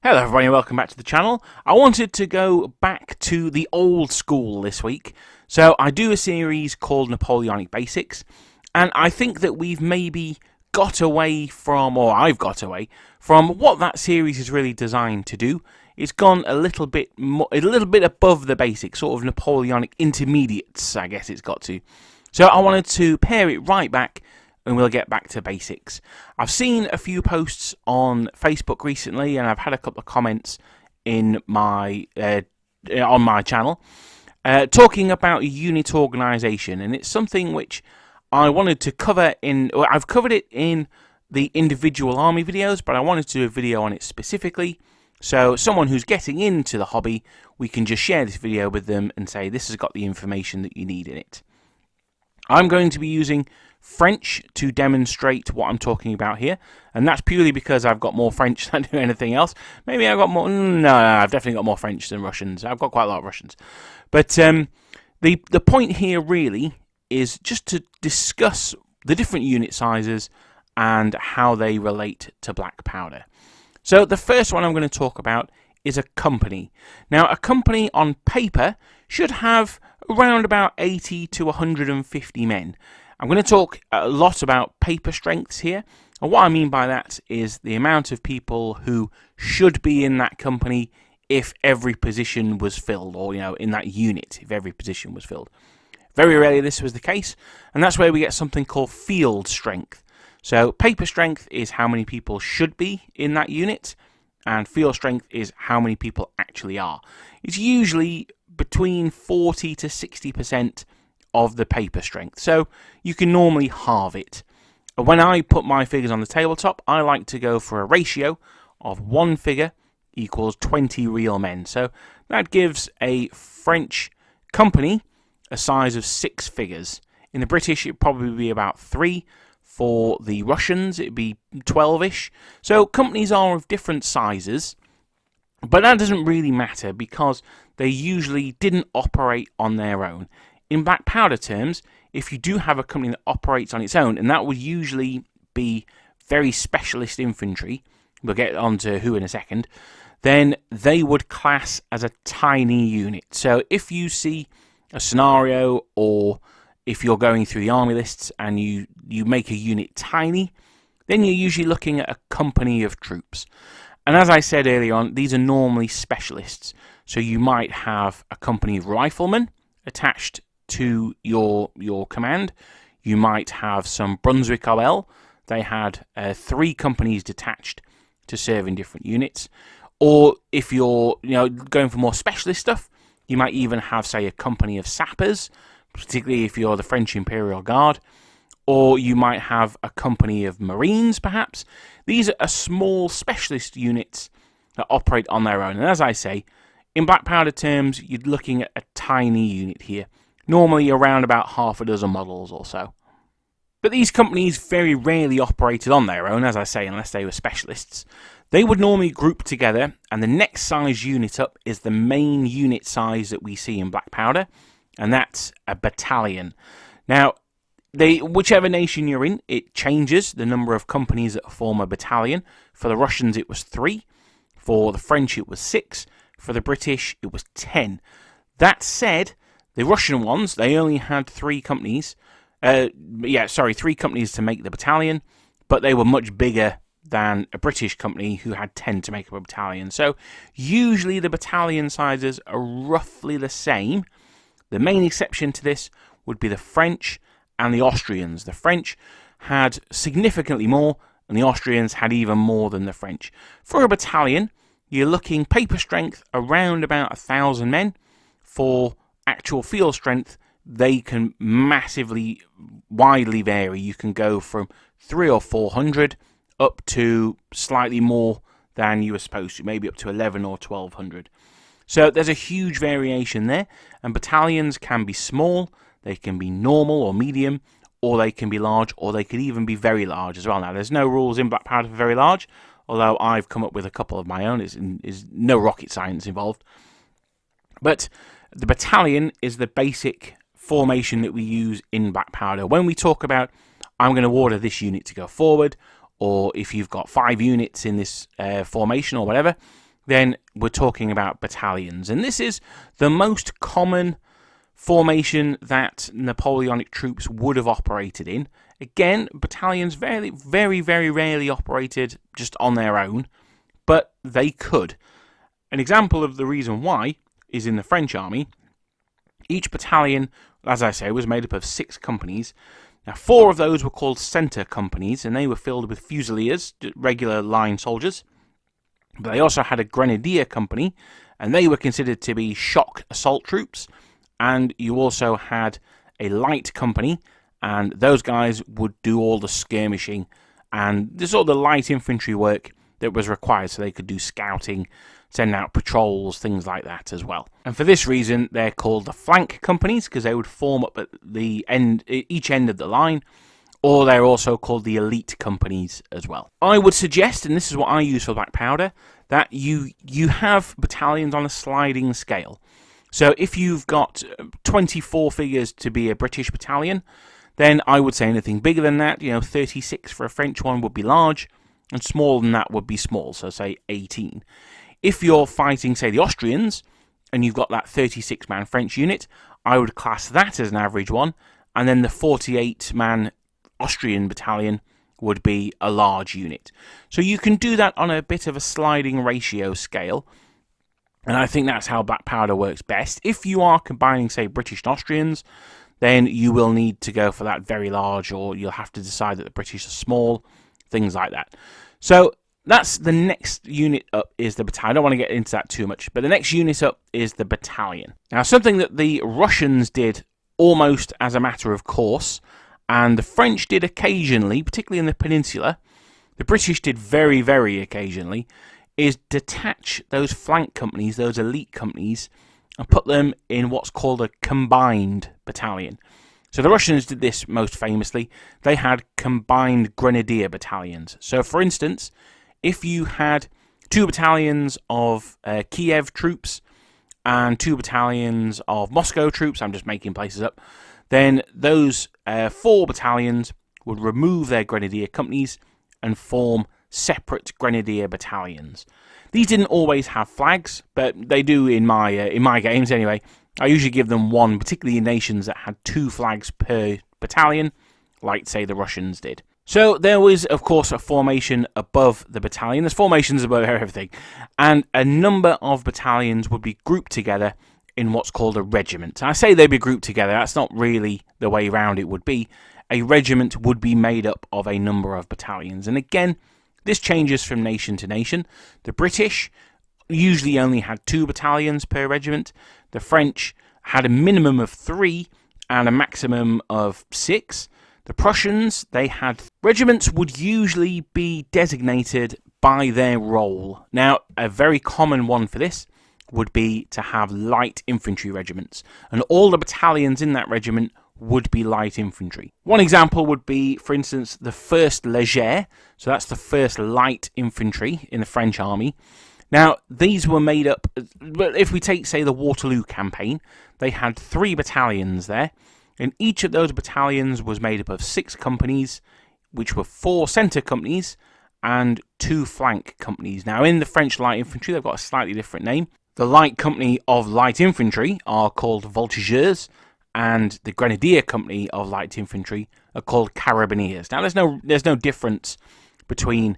Hello everybody and welcome back to the channel. I wanted to go back to the old school this week. So I do a series called Napoleonic Basics, and I think that we've maybe got away from, or I've got away from what that series is really designed to do. It's gone a little bit above the basics, sort of Napoleonic intermediates, I guess it's got to. So I wanted to pare it right back and we'll get back to basics. I've seen a few posts on Facebook recently, and I've had a couple of comments in my on my channel talking about unit organisation, and it's something which I wanted to cover in. Well, I've covered it in the individual army videos, but I wanted to do a video on it specifically. So someone who's getting into the hobby, we can just share this video with them and say this has got the information that you need in it. I'm going to be using French to demonstrate what I'm talking about here, and that's purely because I've got more French than I do anything else. Maybe I've got more. No, I've definitely got more French than Russians. I've got quite a lot of Russians. But the point here really is just to discuss the different unit sizes and how they relate to black powder. So the first one I'm going to talk about is a company. Now, a company on paper should have around about 80 to 150 men. I'm going to talk a lot about paper strengths here, and what I mean by that is the amount of people who should be in that company if every position was filled, or in that unit if every position was filled. Very rarely this was the case, and that's where we get something called field strength. So paper strength is how many people should be in that unit, and field strength is how many people actually are. It's usually between 40 to 60% of the paper strength, so you can normally halve it. When I put my figures on the tabletop, I like to go for a ratio of 1 figure equals 20 real men. So that gives a French company a size of 6 figures. In the British, it'd probably be about 3. For the Russians, it'd be 12-ish. So companies are of different sizes, but that doesn't really matter because they usually didn't operate on their own. In black powder terms, if you do have a company that operates on its own, and that would usually be very specialist infantry, we'll get on to who in a second, then they would class as a tiny unit. So if you see a scenario, or if you're going through the army lists and you make a unit tiny, then you're usually looking at a company of troops. And as I said earlier on, these are normally specialists. So you might have a company of riflemen attached to your command. You might have some Brunswick OL. They had 3 companies detached to serve in different units. Or if you're going for more specialist stuff, you might even have, say, a company of sappers, particularly if you're the French Imperial Guard. Or you might have a company of Marines, perhaps. These are small specialist units that operate on their own. And as I say, in black powder terms, you're looking at a tiny unit here. Normally around about half a dozen models or so. But these companies very rarely operated on their own, as I say, unless they were specialists. They would normally group together, and the next size unit up is the main unit size that we see in black powder, and that's a battalion. Now, whichever nation you're in, it changes the number of companies that form a battalion. For the Russians, it was 3. For the French, it was 6. For the British, it was 10. That said, the Russian ones, they only had 3 companies. 3 companies to make the battalion, but they were much bigger than a British company who had 10 to make up a battalion. So usually the battalion sizes are roughly the same. The main exception to this would be the French and the Austrians. The French had significantly more, and the Austrians had even more than the French. For a battalion, you're looking paper strength around about 1,000 men. For actual field strength, they can massively, widely vary. You can go from 300 or 400 up to slightly more than you were supposed to, maybe up to 11 or 1,200. So there's a huge variation there, and battalions can be small, they can be normal or medium, or they can be large, or they could even be very large as well. Now, there's no rules in black powder for very large, although I've come up with a couple of my own. There's no rocket science involved. But the battalion is the basic formation that we use in black powder. When we talk about, I'm going to order this unit to go forward, or if you've got 5 units in this formation or whatever, then we're talking about battalions. And this is the most common formation that Napoleonic troops would have operated in. Again, battalions very, very, very rarely operated just on their own, but they could. An example of the reason why is in the French army. Each battalion, as I say, was made up of 6 companies. Now, 4 of those were called centre companies, and they were filled with fusiliers, regular line soldiers. But they also had a grenadier company, and they were considered to be shock assault troops. And you also had a light company, and those guys would do all the skirmishing and sort of the light infantry work that was required, so they could do scouting, send out patrols, things like that as well. And for this reason, they're called the flank companies, because they would form up at the end, each end of the line, or they're also called the elite companies as well. I would suggest, and this is what I use for black powder, that you have battalions on a sliding scale. So if you've got 24 figures to be a British battalion, then I would say anything bigger than that, 36 for a French one would be large, and smaller than that would be small, so say 18. If you're fighting, say, the Austrians, and you've got that 36-man French unit, I would class that as an average one, and then the 48-man Austrian battalion would be a large unit. So you can do that on a bit of a sliding ratio scale, and I think that's how black powder works best. If you are combining, say, British and Austrians, then you will need to go for that very large, or you'll have to decide that the British are small, things like that. So that's the next unit up is the battalion. I don't want to get into that too much, but the next unit up is the battalion. Now, something that the Russians did almost as a matter of course, and the French did occasionally, particularly in the peninsula, the British did very, very occasionally, is detach those flank companies, those elite companies, and put them in what's called a combined battalion. So the Russians did this most famously. They had combined grenadier battalions. So for instance, if you had 2 battalions of Kiev troops and 2 battalions of Moscow troops, I'm just making places up, then those 4 battalions would remove their grenadier companies and form separate grenadier battalions. These didn't always have flags, but they do in my games anyway. I usually give them one, particularly in nations that had 2 flags per battalion, like, say, the Russians did. So there was, of course, a formation above the battalion. There's formations above everything. And a number of battalions would be grouped together in what's called a regiment. I say they'd be grouped together. That's not really the way round it would be. A regiment would be made up of a number of battalions. And again, this changes from nation to nation. The British usually only had 2 battalions per regiment. The French had a minimum of 3 and a maximum of 6. The Prussians, they had regiments would usually be designated by their role. Now, a very common one for this would be to have light infantry regiments, and all the battalions in that regiment would be light infantry. One example would be, for instance, the 1st Léger, so that's the 1st light infantry in the French army. Now, these were made up, but if we take, say, the Waterloo campaign, they had 3 battalions there, and each of those battalions was made up of 6 companies, which were 4 centre companies and 2 flank companies. Now, in the French light infantry, they've got a slightly different name. The light company of light infantry are called voltigeurs, and the grenadier company of light infantry are called carabineers. Now, there's no difference between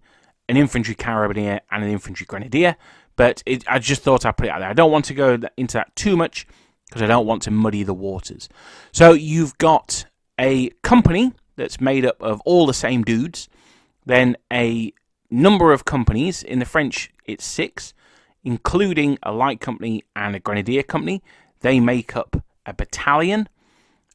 an infantry carabinier and an infantry grenadier, but I just thought I'd put it out there. I don't want to go into that too much because I don't want to muddy the waters. So you've got a company that's made up of all the same dudes, then a number of companies. In the French, it's 6, including a light company and a grenadier company. They make up a battalion.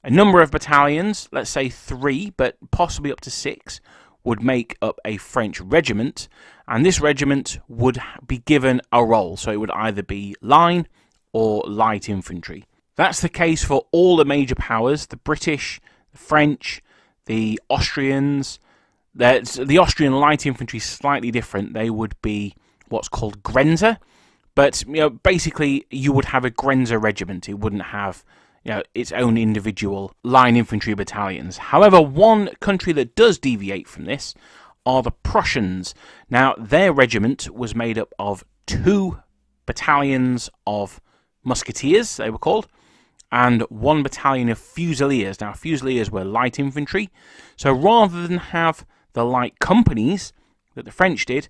A number of battalions, let's say 3, but possibly up to 6, would make up a French regiment, and this regiment would be given a role, so it would either be line or light infantry. That's the case for all the major powers, the British, the French, the Austrians. The Austrian light infantry is slightly different. They would be what's called Grenzer, but basically you would have a Grenzer regiment. It wouldn't have its own individual line infantry battalions. However, one country that does deviate from this are the Prussians. Now, their regiment was made up of 2 battalions of musketeers, they were called, and 1 battalion of fusiliers. Now, fusiliers were light infantry, so rather than have the light companies that the French did,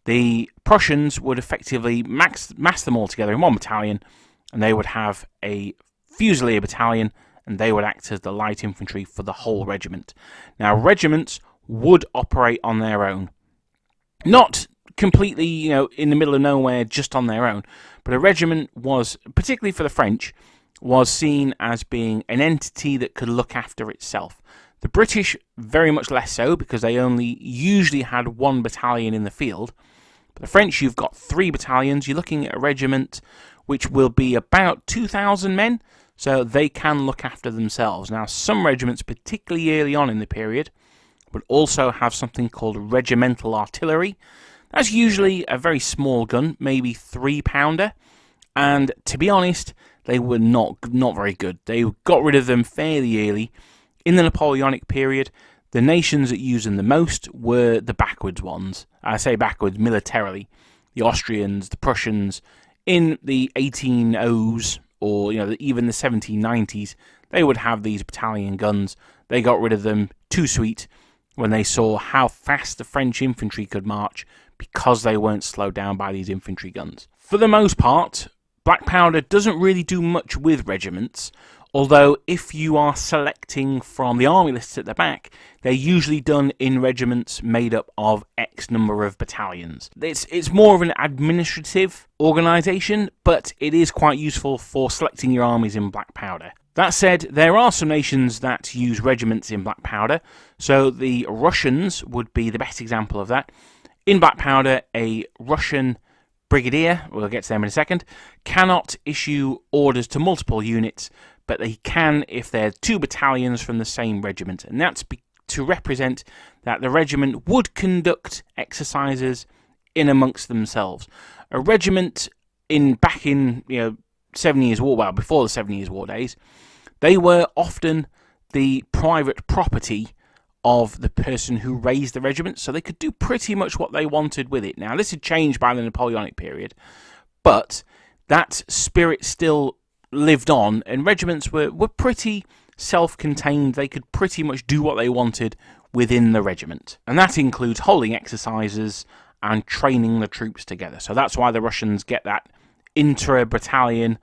the Prussians would effectively mass them all together in 1 battalion, and they would have a fusilier battalion, and they would act as the light infantry for the whole regiment. Now, regiments would operate on their own. Not completely, in the middle of nowhere, just on their own, but a regiment was, particularly for the French, was seen as being an entity that could look after itself. The British, very much less so, because they only usually had 1 battalion in the field. But the French, you've got 3 battalions. You're looking at a regiment which will be about 2,000 men, so they can look after themselves. Now, some regiments, particularly early on in the period, would also have something called regimental artillery. That's usually a very small gun, maybe 3-pounder, and to be honest, they were not very good. They got rid of them fairly early. In the Napoleonic period, the nations that used them the most were the backwards ones. I say backwards militarily. The Austrians, the Prussians, in the 1800s or even the 1790s, they would have these battalion guns. They got rid of them too sweet when they saw how fast the French infantry could march because they weren't slowed down by these infantry guns. For the most part, black powder doesn't really do much with regiments, although if you are selecting from the army lists at the back, they're usually done in regiments made up of X number of battalions. It's more of an administrative organisation, but it is quite useful for selecting your armies in black powder. That said, there are some nations that use regiments in black powder, so the Russians would be the best example of that. In black powder, a Russian brigadier, we'll get to them in a second, cannot issue orders to multiple units, but they can if they're 2 battalions from the same regiment, and that's to represent that the regiment would conduct exercises in amongst themselves. A regiment back in 7 Years' War, well, before the 7 Years' War days, they were often the private property of the person who raised the regiment, so they could do pretty much what they wanted with it. Now, this had changed by the Napoleonic period, but that spirit still lived on, and regiments were pretty self-contained. They could pretty much do what they wanted within the regiment, and that includes holding exercises and training the troops together. So that's why the Russians get that intra-battalion,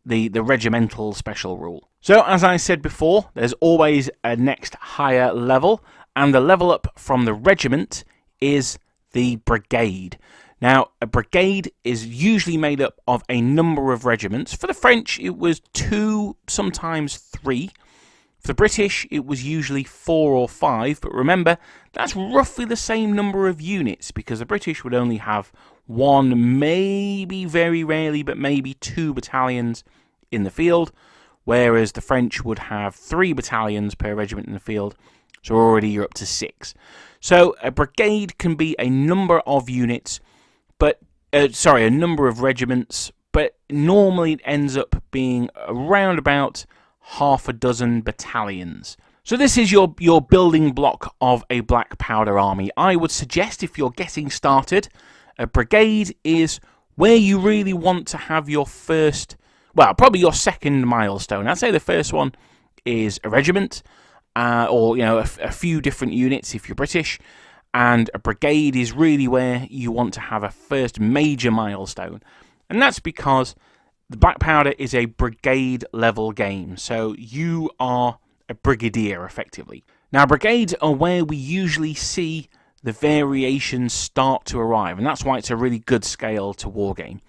the regimental special rule. So, as I said before, there's always a next higher level, and the level up from the regiment is the brigade. Now, a brigade is usually made up of a number of regiments. For the French, it was 2, sometimes 3. For the British, it was usually 4 or 5, but remember, that's roughly the same number of units, because the British would only have 1, maybe very rarely, but maybe 2 battalions in the field, whereas the French would have 3 battalions per regiment in the field, so already you're up to 6. So a brigade can be a number of units, a number of regiments, but normally it ends up being around about half a dozen battalions. So this is your building block of a black powder army. I would suggest, if you're getting started, a brigade is where you really want to have your first, well, probably your second milestone. I'd say the first one is a regiment, or a few different units if you're British, and a brigade is really where you want to have a first major milestone. And that's because the black powder is a brigade level game, so you are a brigadier effectively. Now, brigades are where we usually see the variations start to arrive, and that's why it's a really good scale to wargame.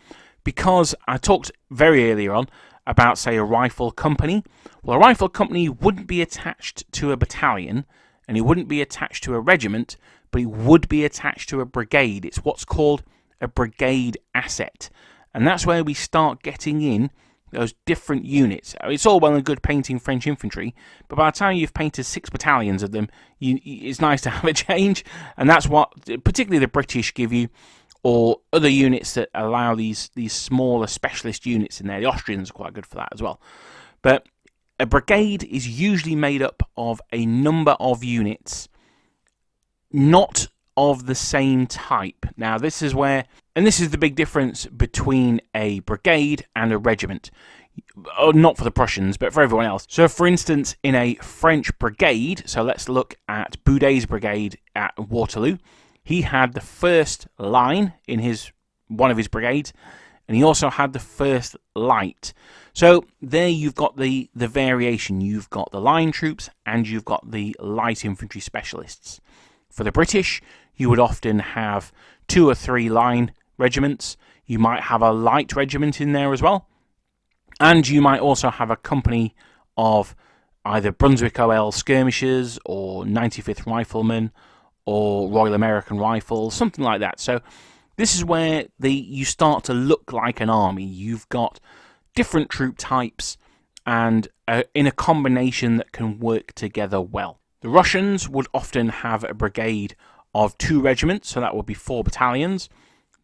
Because I talked very earlier on about, say, a rifle company. Well, a rifle company wouldn't be attached to a battalion, and it wouldn't be attached to a regiment, but it would be attached to a brigade. It's what's called a brigade asset. And that's where we start getting in those different units. It's all well and good painting French infantry, but by the time you've painted 6 battalions of them, it's nice to have a change, and that's what particularly the British give you, or other units that allow these smaller specialist units in there. The Austrians are quite good for that as well. But a brigade is usually made up of a number of units, not of the same type. Now, this is where And this is the big difference between a brigade and a regiment. Not for the Prussians, but for everyone else. So, for instance, in a French brigade, so let's look at Boudet's brigade at Waterloo. He had the first line in one of his brigades, and he also had the first light. So there you've got the variation. You've got the line troops and you've got the light infantry specialists. For the British, you would often have 2 or 3 line regiments. You might have a light regiment in there as well. And you might also have a company of either Brunswick OL skirmishers or 95th Riflemen or Royal American Rifles, something like that. So this is where you start to look like an army. You've got different troop types and in a combination that can work together well. The Russians would often have a brigade of 2 regiments, so that would be 4 battalions.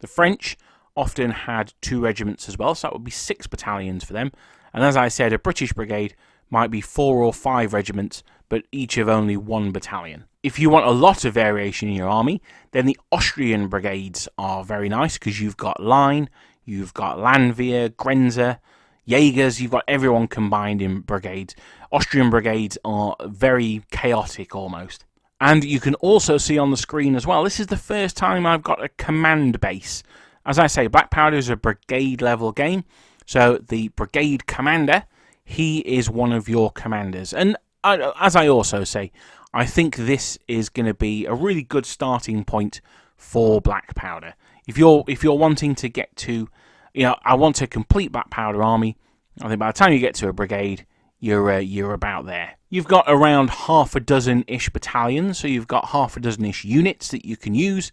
The French often had 2 regiments as well, so that would be 6 battalions for them. And as I said, a British brigade might be 4 or 5 regiments, but each of only 1 battalion. If you want a lot of variation in your army, then the Austrian brigades are very nice because you've got line, you've got Landwehr, Grenzer, Jaegers, you've got everyone combined in brigades. Austrian brigades are very chaotic almost. And you can also see on the screen as well, this is the first time I've got a command base. As I say, Black Powder is a brigade level game, so the brigade commander, he is one of your commanders. And as I also say, I think this is going to be a really good starting point for Black Powder. If you're wanting to get to, I want a complete Black Powder army, I think by the time you get to a brigade, you're about there. You've got around half a dozen-ish battalions, so you've got half a dozen-ish units that you can use,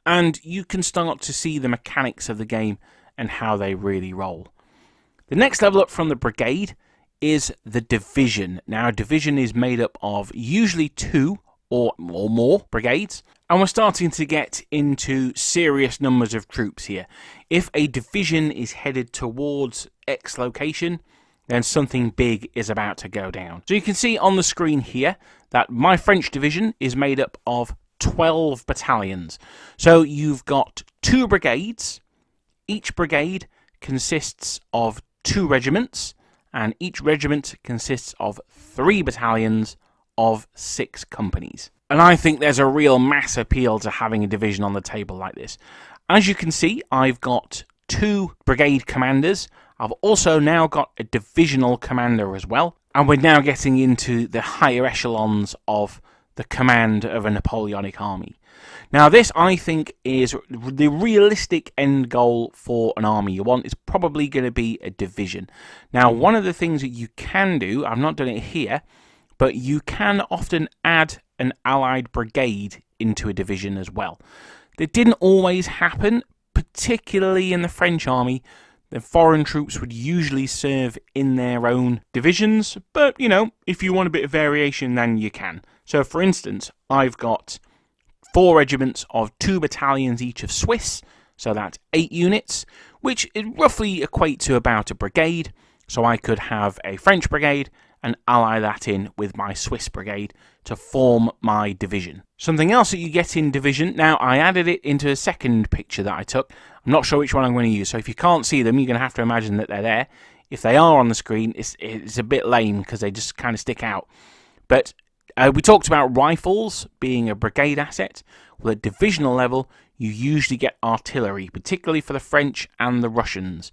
and you can start to see the mechanics of the game and how they really roll. The next level up from the brigade is the division. Now, a division is made up of usually 2 or more brigades, and we're starting to get into serious numbers of troops here. If a division is headed towards X location, then something big is about to go down. So you can see on the screen here that my French division is made up of 12 battalions. So you've got 2 brigades. Each brigade consists of 2 regiments, and each regiment consists of 3 battalions of 6 companies. And I think there's a real mass appeal to having a division on the table like this. As you can see, I've got 2 brigade commanders. I've also now got a divisional commander as well. And we're now getting into the higher echelons of the command of a Napoleonic army. Now this, I think, is the realistic end goal for an army you want. Is probably going to be a division. Now, one of the things that you can do, I've not done it here, but you can often add an allied brigade into a division as well. That didn't always happen, particularly in the French army. The foreign troops would usually serve in their own divisions, but, if you want a bit of variation, then you can. So, for instance, I've got 4 regiments of 2 battalions each of Swiss, so that's 8 units, which roughly equate to about a brigade. So I could have a French brigade and ally that in with my Swiss brigade to form my division. Something else that you get in division, now I added it into a second picture that I took. I'm not sure which one I'm going to use, so if you can't see them, you're going to have to imagine that they're there. If they are on the screen, it's a bit lame because they just kind of stick out. But we talked about rifles being a brigade asset. Well, at divisional level, you usually get artillery, particularly for the French and the Russians.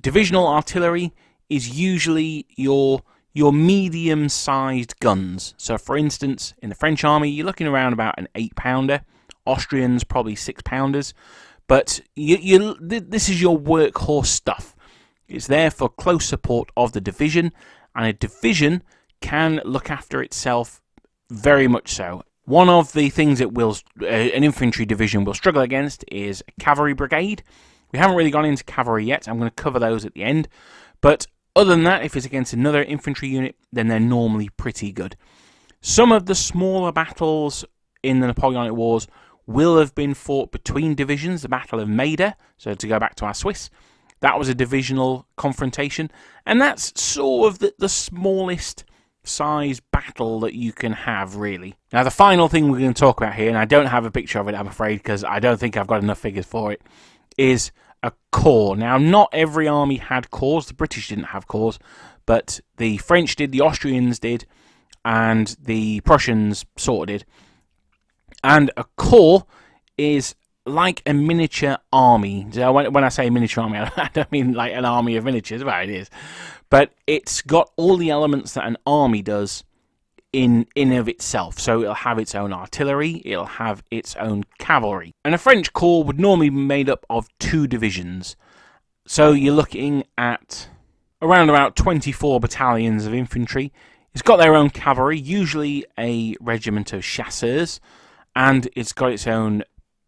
Divisional artillery is usually your medium-sized guns. So, for instance, in the French army, you're looking around about an 8-pounder. Austrians, probably 6-pounders. But this is your workhorse stuff. It's there for close support of the division, and a division can look after itself very much so. One of the things that an infantry division will struggle against is a cavalry brigade. We haven't really gone into cavalry yet. I'm going to cover those at the end. But other than that, if it's against another infantry unit, then they're normally pretty good. Some of the smaller battles in the Napoleonic Wars will have been fought between divisions. The Battle of Maida, so to go back to our Swiss, that was a divisional confrontation. And that's sort of the smallest size battle that you can have, really. Now, the final thing we're going to talk about here, and I don't have a picture of it, I'm afraid, because I don't think I've got enough figures for it, is a corps. Now, not every army had corps. The British didn't have corps, but the French did, the Austrians did, and the Prussians sort of did. And a corps is like a miniature army. So when I say miniature army, I don't mean like an army of miniatures, well, it is. But it's got all the elements that an army does in of itself. So it'll have its own artillery, it'll have its own cavalry. And a French corps would normally be made up of 2 divisions. So you're looking at around about 24 battalions of infantry. It's got their own cavalry, usually a regiment of chasseurs, and it's got its own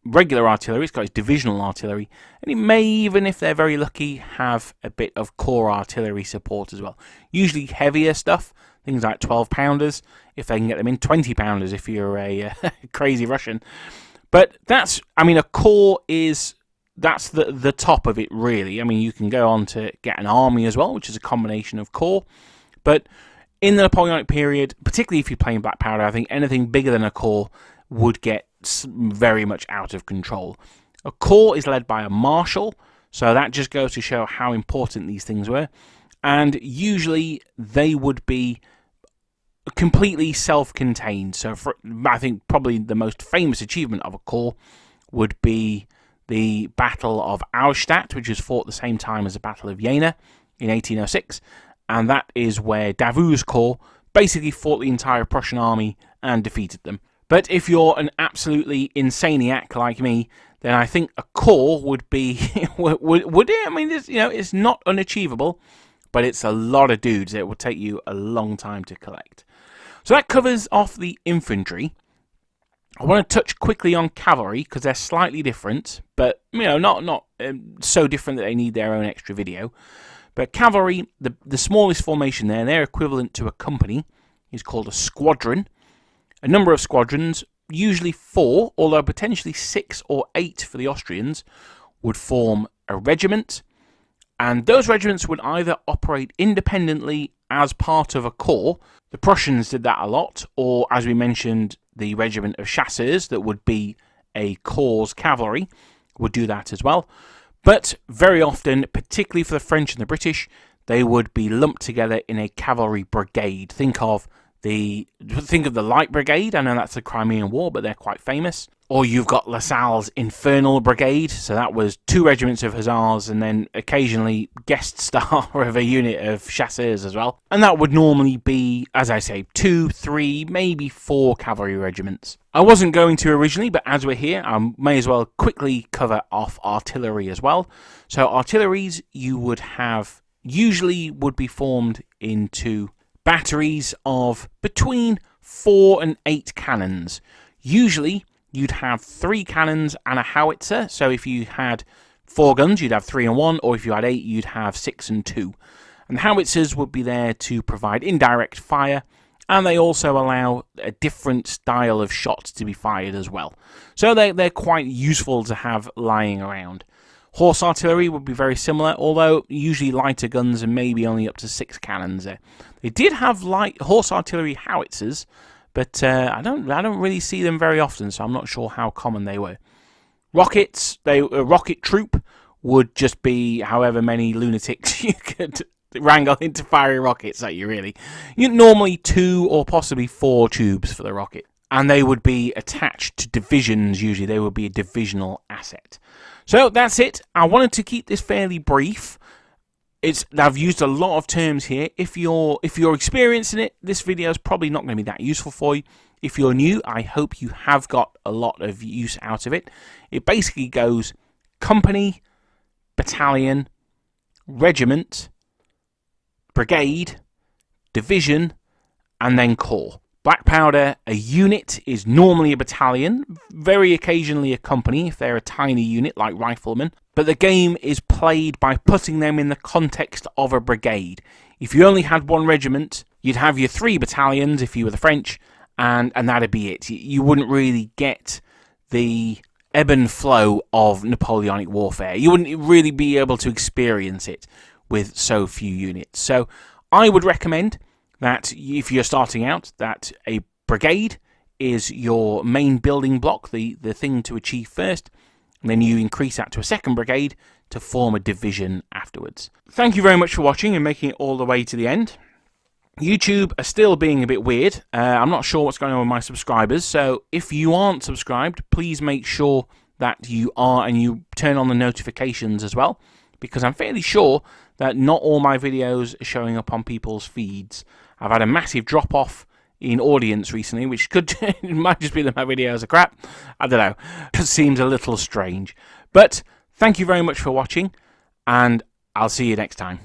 regular artillery, it's got its divisional artillery, and it may even, if they're very lucky, have a bit of corps artillery support as well. Usually heavier stuff, things like 12-pounders, if they can get them in, 20-pounders if you're a crazy Russian. But that's, I mean, a corps is, that's the top of it, really. I mean, you can go on to get an army as well, which is a combination of corps. But in the Napoleonic period, particularly if you're playing Black Powder, I think anything bigger than a corps would get very much out of control. A corps is led by a marshal, so that just goes to show how important these things were. And usually they would be completely self-contained. So I think probably the most famous achievement of a corps would be the Battle of Auerstadt, which was fought at the same time as the Battle of Jena in 1806. And that is where Davout's corps basically fought the entire Prussian army and defeated them. But if you're an absolutely insaniac like me, then I think a corps would be would it? I mean, it's not unachievable, but it's a lot of dudes. It will take you a long time to collect. So that covers off the infantry. I want to touch quickly on cavalry because they're slightly different, but not so different that they need their own extra video. But cavalry, the smallest formation there, their equivalent to a company, is called a squadron. A number of squadrons, usually 4, although potentially 6 or 8 for the Austrians, would form a regiment. And those regiments would either operate independently as part of a corps. The Prussians did that a lot, or as we mentioned, the regiment of chasseurs, that would be a corps cavalry, would do that as well. But very often, particularly for the French and the British, they would be lumped together in a cavalry brigade. Think of the Light Brigade. I know that's the Crimean War, but they're quite famous. Or you've got Lassalle's Infernal Brigade. So that was 2 regiments of hussars and then occasionally guest star of a unit of chasseurs as well. And that would normally be, as I say, 2, 3, maybe 4 cavalry regiments. I wasn't going to originally, but as we're here, I may as well quickly cover off artillery as well. So artilleries you would have, usually would be formed into batteries of between 4 and 8 cannons. Usually, you'd have 3 cannons and a howitzer. So if you had 4 guns, you'd have 3 and 1, or if you had 8, you'd have 6 and 2. And the howitzers would be there to provide indirect fire, and they also allow a different style of shot to be fired as well. So they're quite useful to have lying around. Horse artillery would be very similar, although usually lighter guns and maybe only up to 6 cannons there. They did have light horse artillery howitzers, but I don't really see them very often, so I'm not sure how common they were. Rockets, a rocket troop would just be however many lunatics you could wrangle into firing rockets at you, really. Normally 2 or possibly 4 tubes for the rocket. And they would be attached to divisions, usually. They would be a divisional asset. So that's it. I wanted to keep this fairly brief. I've used a lot of terms here. If you're experiencing it, this video is probably not going to be that useful for you. If you're new, I hope you have got a lot of use out of it. It basically goes company, battalion, regiment, brigade, division, and then corps. Black Powder, a unit, is normally a battalion, very occasionally a company if they're a tiny unit like riflemen, but the game is played by putting them in the context of a brigade. If you only had 1 regiment, you'd have your 3 battalions if you were the French, and that'd be it. You wouldn't really get the ebb and flow of Napoleonic warfare. You wouldn't really be able to experience it with so few units. So I would recommend that if you're starting out, that a brigade is your main building block, the thing to achieve first, and then you increase that to a second brigade to form a division afterwards. Thank you very much for watching and making it all the way to the end. YouTube are still being a bit weird. I'm not sure what's going on with my subscribers, so if you aren't subscribed, please make sure that you are, and you turn on the notifications as well, because I'm fairly sure that not all my videos are showing up on people's feeds. I've had a massive drop-off in audience recently, which could it might just be that my videos are crap. I don't know. It seems a little strange. But thank you very much for watching, and I'll see you next time.